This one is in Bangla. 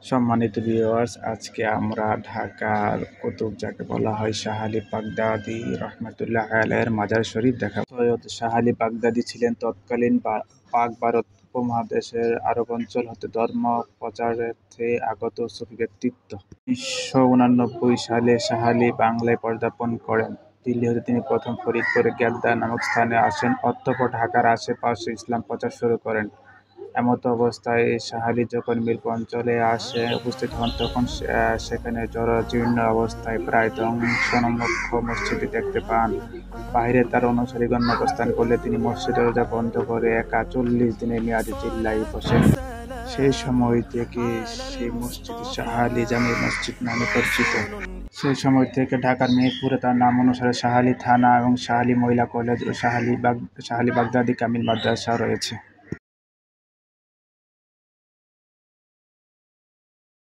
সম্মানিত ভিউয়ার্স, আজকে আমরা ঢাকার কুতুব যাকে বলা হয় শাহ আলী বাগদাদী রহমতুল্লাহ আলাইহির মাজার শরীফ দেখাবো। সৈয়দ শাহ আলী বাগদাদী ছিলেন তৎকালীন পাক ভারত উপমহাদেশের আরব অঞ্চল হতে ধর্ম প্রচারার্থে আগত সুফি ব্যক্তিত্ব। ১৯৮৯ সালে শাহ আলী বাংলায় পদার্পণ করেন। দিল্লি হতে তিনি প্রথম ফরিদপুরে গ্যাদ্দা নামক স্থানে আসেন, অতঃপর ঢাকার আশেপাশে ইসলাম প্রচার শুরু করেন। এমত অবস্থায় শাহ আলী যখন মিরপুর অঞ্চলে উপস্থিত হন, তখন সেখানে জরাজীর্ণ অবস্থায় প্রায় ধ্বংসোন্মুখ মসজিদটি দেখতে পান। বাহিরে তার অনুসারীগণ অবস্থান করলে তিনি মসজিদের দরজা বন্ধ করে একা ৪০ দিনের মেয়াদে চিল্লায় বসেন। সেই সময় থেকে সেই মসজিদ শাহ আলী জামে মসজিদ নামে পরিচিত। সেই সময় থেকে ঢাকার মিরপুরে তার নাম অনুসারে শাহ আলী থানা এবং শাহ আলী মহিলা কলেজ ও শাহ আলী বাগদাদী কামিল মাদ্রাসা রয়েছে।